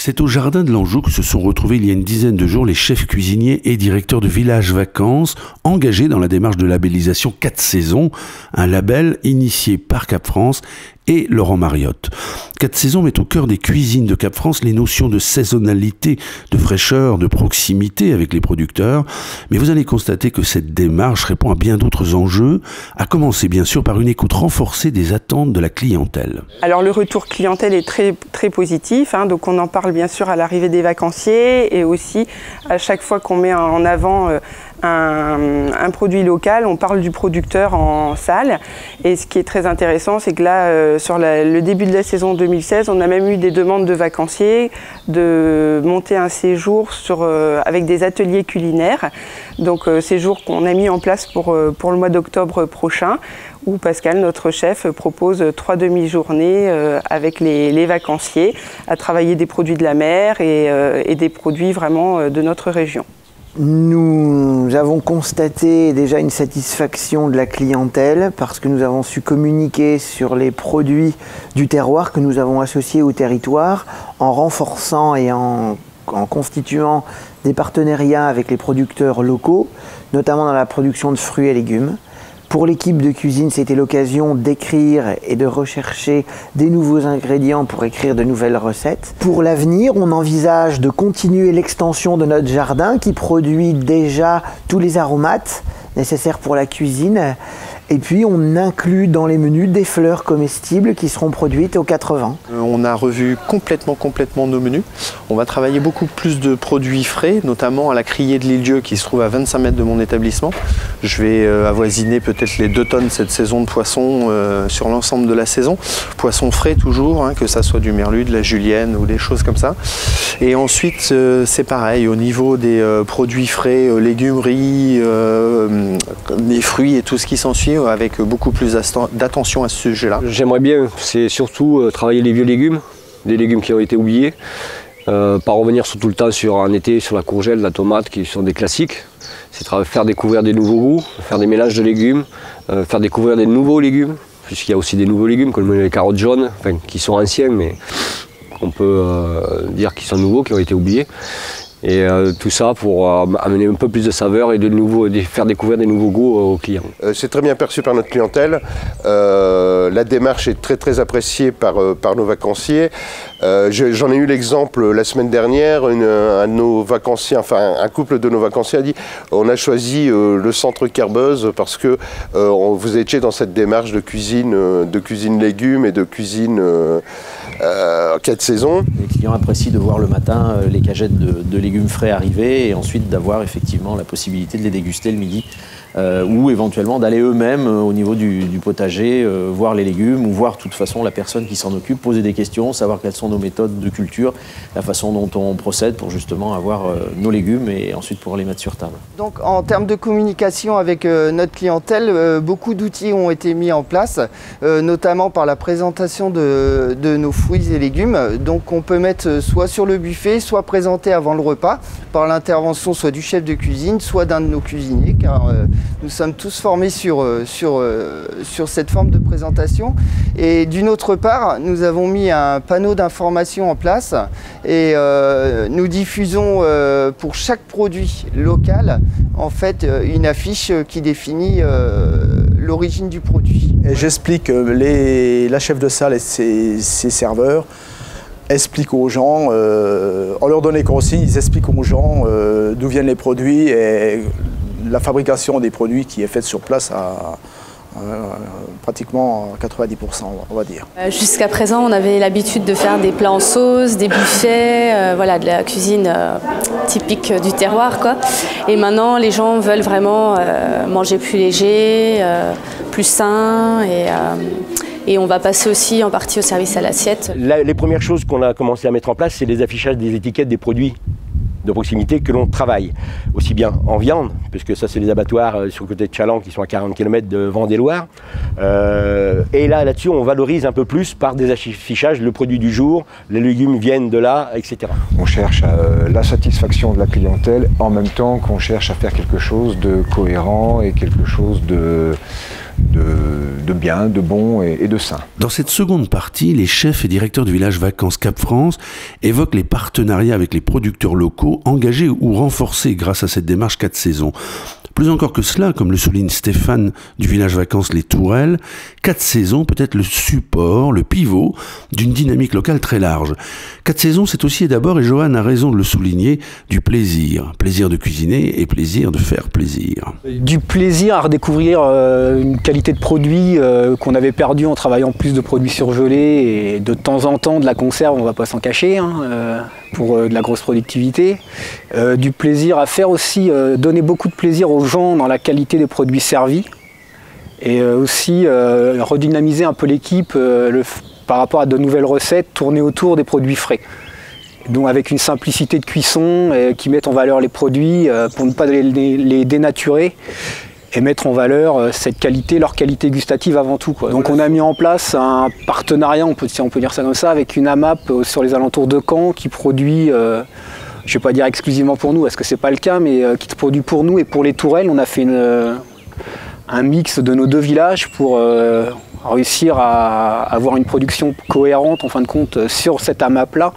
C'est au jardin de l'Anjou que se sont retrouvés il y a une dizaine de jours les chefs cuisiniers et directeurs de villages vacances engagés dans la démarche de labellisation 4 saisons, un label initié par Cap France et Laurent Mariotte. 4 saisons met au cœur des cuisines de Cap France les notions de saisonnalité, de fraîcheur, de proximité avec les producteurs. Mais vous allez constater que cette démarche répond à bien d'autres enjeux, à commencer bien sûr par une écoute renforcée des attentes de la clientèle. Alors le retour clientèle est très positif, donc on en parle bien sûr à l'arrivée des vacanciers et aussi à chaque fois qu'on met en avant un produit local, on parle du producteur en salle. Et ce qui est très intéressant, c'est que là, sur le début de la saison 2016, on a même eu des demandes de vacanciers de monter un séjour avec des ateliers culinaires. Donc séjour qu'on a mis en place pour le mois d'octobre prochain, où Pascal, notre chef, propose 3 demi-journées avec les vacanciers à travailler des produits de la mer et des produits vraiment de notre région. Nous avons constaté déjà une satisfaction de la clientèle parce que nous avons su communiquer sur les produits du terroir que nous avons associés au territoire en renforçant et en constituant des partenariats avec les producteurs locaux, notamment dans la production de fruits et légumes. Pour l'équipe de cuisine, c'était l'occasion d'écrire et de rechercher des nouveaux ingrédients pour écrire de nouvelles recettes. Pour l'avenir, on envisage de continuer l'extension de notre jardin qui produit déjà tous les aromates nécessaires pour la cuisine. Et puis on inclut dans les menus des fleurs comestibles qui seront produites aux 4 vents. On a revu complètement nos menus. On va travailler beaucoup plus de produits frais, notamment à la Criée de l'Île-Dieu qui se trouve à 25 mètres de mon établissement. Je vais avoisiner peut-être les 2 tonnes cette saison de poissons sur l'ensemble de la saison. Poissons frais toujours, que ça soit du merlu, de la julienne ou des choses comme ça. Et ensuite c'est pareil, au niveau des produits frais, légumeries, des fruits et tout ce qui s'ensuit, avec beaucoup plus d'attention à ce sujet-là. J'aimerais bien, c'est surtout travailler les vieux légumes, des légumes qui ont été oubliés, pas revenir tout le temps en été sur la courgette, la tomate, qui sont des classiques. C'est faire découvrir des nouveaux goûts, faire des mélanges de légumes, faire découvrir des nouveaux légumes, puisqu'il y a aussi des nouveaux légumes, comme les carottes jaunes, qui sont anciens, mais on peut dire qu'ils sont nouveaux, qui ont été oubliés. Et tout ça pour amener un peu plus de saveur et de faire découvrir des nouveaux goûts aux clients. C'est très bien perçu par notre clientèle. La démarche est très appréciée par nos vacanciers. J'en ai eu l'exemple la semaine dernière, un de nos vacanciers, enfin un couple de nos vacanciers a dit on a choisi le centre Carbeuse parce que vous étiez dans cette démarche de cuisine légumes et de cuisine 4 saisons. Les clients apprécient de voir le matin les cagettes de légumes frais arriver et ensuite d'avoir effectivement la possibilité de les déguster le midi ou éventuellement d'aller eux-mêmes au niveau du potager voir les légumes ou voir de toute façon la personne qui s'en occupe, poser des questions, savoir quelles sont nos méthodes de culture, la façon dont on procède pour justement avoir nos légumes et ensuite pouvoir les mettre sur table. Donc en termes de communication avec notre clientèle, beaucoup d'outils ont été mis en place, notamment par la présentation de nos fruits et légumes. Donc on peut mettre soit sur le buffet, soit présenté avant le repas, par l'intervention soit du chef de cuisine, soit d'un de nos cuisiniers, car nous sommes tous formés sur cette forme de présentation. Et d'une autre part, nous avons mis un panneau d'information en place et nous diffusons pour chaque produit local en fait une affiche qui définit l'origine du produit. J'explique, la chef de salle et ses serveurs expliquent aux gens, on leur donne les consignes, ils expliquent aux gens d'où viennent les produits et la fabrication des produits qui est faite sur place à pratiquement 90%, on va dire. Jusqu'à présent, on avait l'habitude de faire des plats en sauce, des buffets, voilà, de la cuisine typique du terroir, quoi. Et maintenant, les gens veulent vraiment manger plus léger, plus sain et on va passer aussi en partie au service à l'assiette. Les premières choses qu'on a commencé à mettre en place, c'est les affichages des étiquettes des produits de proximité que l'on travaille, aussi bien en viande, puisque ça c'est les abattoirs sur le côté de Chaland qui sont à 40 km de Vendée-Loire. Et là-dessus on valorise un peu plus par des affichages le produit du jour, les légumes viennent de là, etc. On cherche la satisfaction de la clientèle en même temps qu'on cherche à faire quelque chose de cohérent et quelque chose de bien, de bon et de sain. Dans cette seconde partie, les chefs et directeurs du village vacances Cap-France évoquent les partenariats avec les producteurs locaux engagés ou renforcés grâce à cette démarche 4 saisons. Plus encore que cela, comme le souligne Stéphane du village vacances Les Tourelles, 4 saisons peut être le support, le pivot d'une dynamique locale très large. 4 saisons, c'est aussi et d'abord, et Johan a raison de le souligner, du plaisir. Plaisir de cuisiner et plaisir de faire plaisir. Du plaisir à redécouvrir une qualité de produit qu'on avait perdu en travaillant plus de produits surgelés et de temps en temps de la conserve, on ne va pas s'en cacher, pour de la grosse productivité. Du plaisir à faire aussi, donner beaucoup de plaisir aux gens dans la qualité des produits servis et aussi redynamiser un peu l'équipe par rapport à de nouvelles recettes tournées autour des produits frais. Donc avec une simplicité de cuisson qui mettent en valeur les produits pour ne pas les dénaturer et mettre en valeur cette qualité, leur qualité gustative avant tout, quoi. Donc on a mis en place un partenariat, on peut dire ça comme ça, avec une AMAP sur les alentours de Caen qui produit, je ne vais pas dire exclusivement pour nous, parce que ce n'est pas le cas, mais qui produit pour nous et pour les Tourelles. On a fait un mix de nos deux villages pour réussir à avoir une production cohérente en fin de compte sur cette AMAP-là.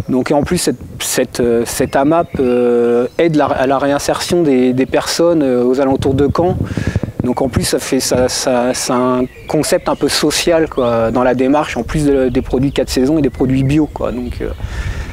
Donc et en plus cette AMAP aide à la réinsertion des personnes aux alentours de Caen. Donc en plus c'est un concept un peu social, quoi, dans la démarche, en plus des produits 4 saisons et des produits bio, quoi. Donc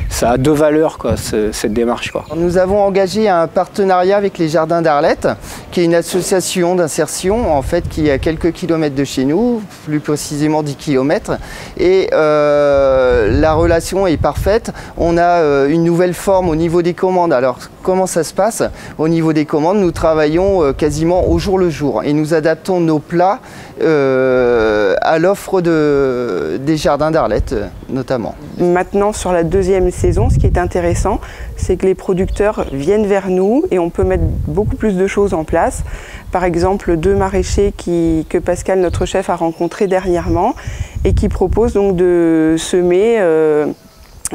ça a deux valeurs, quoi, cette démarche, quoi. Nous avons engagé un partenariat avec les Jardins d'Arlette, qui est une association d'insertion en fait, qui est à quelques kilomètres de chez nous, plus précisément 10 km. Et la relation est parfaite. On a une nouvelle forme au niveau des commandes. Alors comment ça se passe? Au niveau des commandes, nous travaillons quasiment au jour le jour et nous adaptons nos plats à l'offre des Jardins d'Arlette notamment. Maintenant, sur la deuxième saison, ce qui est intéressant, c'est que les producteurs viennent vers nous et on peut mettre beaucoup plus de choses en place. Par exemple, 2 maraîchers que Pascal, notre chef, a rencontrés dernièrement et qui proposent donc de semer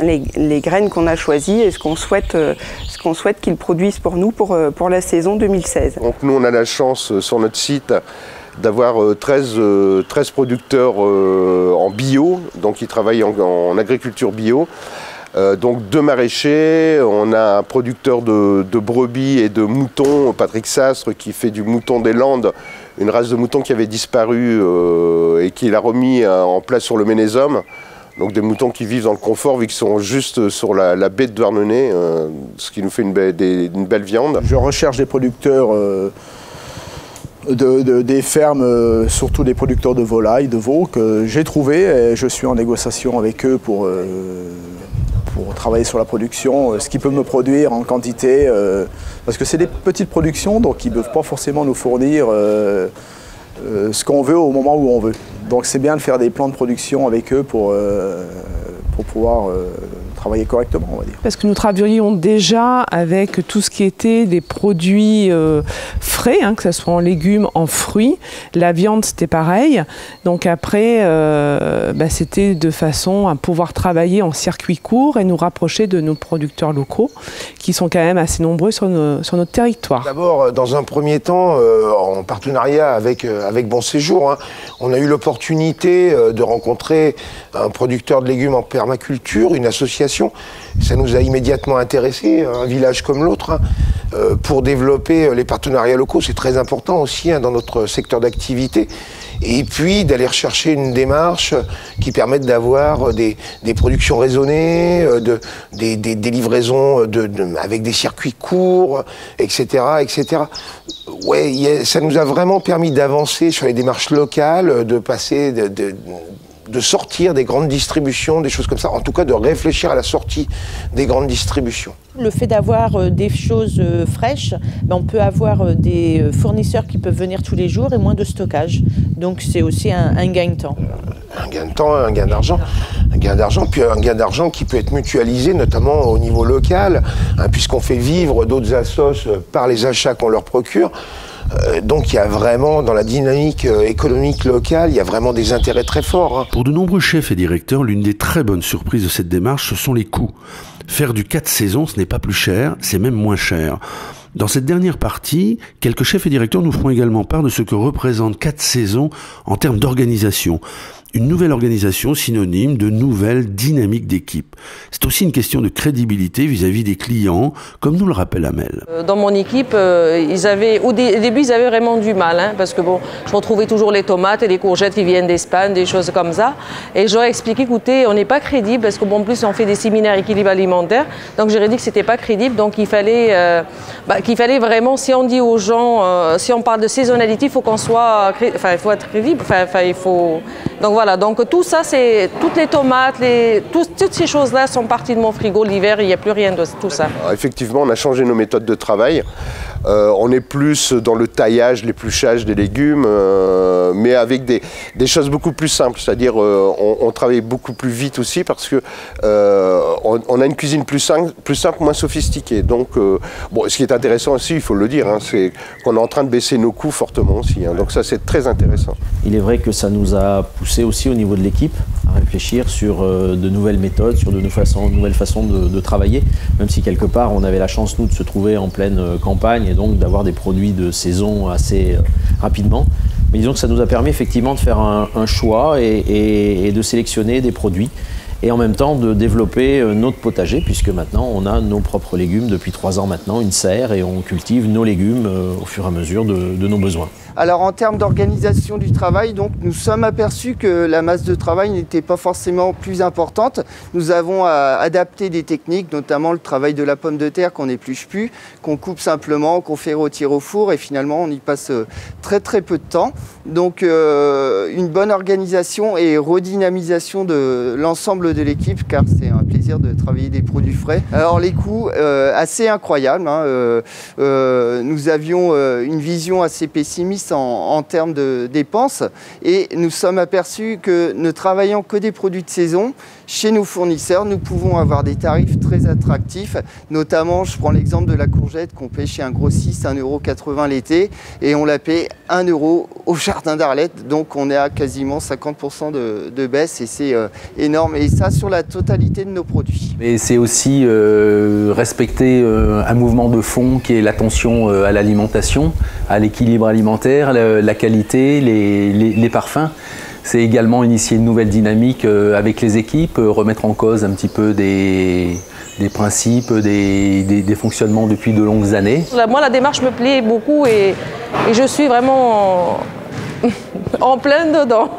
les graines qu'on a choisies et ce qu'on souhaite qu'ils produisent pour nous pour la saison 2016. Donc nous, on a la chance sur notre site d'avoir 13 producteurs en bio, donc qui travaillent en agriculture bio. Donc 2 maraîchers, on a un producteur de brebis et de moutons, Patrick Sastre, qui fait du mouton des Landes, une race de moutons qui avait disparu et qu'il a remis en place sur le Ménésum. Donc des moutons qui vivent dans le confort vu qu'ils sont juste sur la baie de Douarnenez, ce qui nous fait une belle viande. Je recherche des producteurs des fermes, surtout des producteurs de volailles, de veaux, que j'ai trouvé et je suis en négociation avec eux pour travailler sur la production, ce qu'ils peuvent me produire en quantité, parce que c'est des petites productions, donc ils ne peuvent pas forcément nous fournir ce qu'on veut au moment où on veut. Donc c'est bien de faire des plans de production avec eux pour pouvoir travailler correctement, on va dire. Parce que nous travaillions déjà avec tout ce qui était des produits frais, que ce soit en légumes, en fruits. La viande, c'était pareil. Donc après, c'était de façon à pouvoir travailler en circuit court et nous rapprocher de nos producteurs locaux, qui sont quand même assez nombreux sur notre territoire. D'abord, dans un premier temps, en partenariat avec Bon Séjour, on a eu l'opportunité de rencontrer un producteur de légumes en permaculture, une association. Ça nous a immédiatement intéressés, un village comme l'autre, pour développer les partenariats locaux. C'est très important aussi dans notre secteur d'activité. Et puis d'aller rechercher une démarche qui permette d'avoir des productions raisonnées, des livraisons avec des circuits courts, etc. etc. Ouais, ça nous a vraiment permis d'avancer sur les démarches locales, de passer de sortir des grandes distributions, des choses comme ça, en tout cas de réfléchir à la sortie des grandes distributions. Le fait d'avoir des choses fraîches, on peut avoir des fournisseurs qui peuvent venir tous les jours et moins de stockage. Donc c'est aussi un gain de temps. Un gain de temps, un gain d'argent. Puis un gain d'argent qui peut être mutualisé, notamment au niveau local, puisqu'on fait vivre d'autres assos par les achats qu'on leur procure. Donc il y a vraiment, dans la dynamique économique locale, il y a vraiment des intérêts très forts. Pour de nombreux chefs et directeurs, l'une des très bonnes surprises de cette démarche, ce sont les coûts. Faire du 4 saisons, ce n'est pas plus cher, c'est même moins cher. Dans cette dernière partie, quelques chefs et directeurs nous feront également part de ce que représentent 4 saisons en termes d'organisation. Une nouvelle organisation synonyme de nouvelle dynamique d'équipe. C'est aussi une question de crédibilité vis-à-vis des clients, comme nous le rappelle Amel. Dans mon équipe, au début, ils avaient vraiment du mal, hein, parce que bon, je retrouvais toujours les tomates et les courgettes qui viennent d'Espagne, des choses comme ça. Et j'aurais expliqué, écoutez, on n'est pas crédible, parce qu'en plus, on fait des séminaires équilibre alimentaire. Donc j'aurais dit que c'était pas crédible, donc il fallait vraiment, si on dit aux gens, si on parle de saisonnalité, il faut qu'on soit, enfin, il faut être crédible, il faut. Donc voilà, donc tout ça, c'est toutes les tomates, toutes ces choses-là sont parties de mon frigo l'hiver, il n'y a plus rien de tout ça. Alors, effectivement, on a changé nos méthodes de travail. On est plus dans le taillage, l'épluchage des légumes, mais avec des choses beaucoup plus simples. C'est-à-dire, on travaille beaucoup plus vite aussi parce que on a une cuisine plus simple, moins sophistiquée. Donc, bon, ce qui est intéressant aussi, il faut le dire, hein, c'est qu'on est en train de baisser nos coûts fortement aussi. Hein, donc ça, c'est très intéressant. Il est vrai que ça nous a poussé aussi au niveau de l'équipe à réfléchir sur de nouvelles méthodes, sur de nouvelles façons de travailler, même si quelque part on avait la chance nous de se trouver en pleine campagne et donc d'avoir des produits de saison assez rapidement. Mais disons que ça nous a permis effectivement de faire un choix et de sélectionner des produits et en même temps de développer notre potager puisque maintenant on a nos propres légumes depuis 3 ans maintenant, une serre, et on cultive nos légumes au fur et à mesure de nos besoins. Alors en termes d'organisation du travail, donc, nous sommes aperçus que la masse de travail n'était pas forcément plus importante. Nous avons adapté des techniques, notamment le travail de la pomme de terre qu'on n'épluche plus, qu'on coupe simplement, qu'on fait rôtir au four et finalement on y passe très peu de temps. Donc une bonne organisation et redynamisation de l'ensemble de l'équipe car c'est un plaisir de travailler des produits frais. Alors les coûts, assez incroyables. Hein, nous avions une vision assez pessimiste en termes de dépenses et nous sommes aperçus que ne travaillant que des produits de saison, chez nos fournisseurs, nous pouvons avoir des tarifs très attractifs. Notamment, je prends l'exemple de la courgette qu'on paie chez un grossiste 1,80 € l'été et on la paie 1 € au jardin d'Arlette. Donc on est à quasiment 50% de baisse et c'est énorme. Et ça sur la totalité de nos produits. Et c'est aussi respecter un mouvement de fond qui est l'attention à l'alimentation, à l'équilibre alimentaire, la qualité, les parfums. C'est également initier une nouvelle dynamique avec les équipes, remettre en cause un petit peu des principes, des fonctionnements depuis de longues années. Moi, la démarche me plaît beaucoup et je suis vraiment en plein dedans.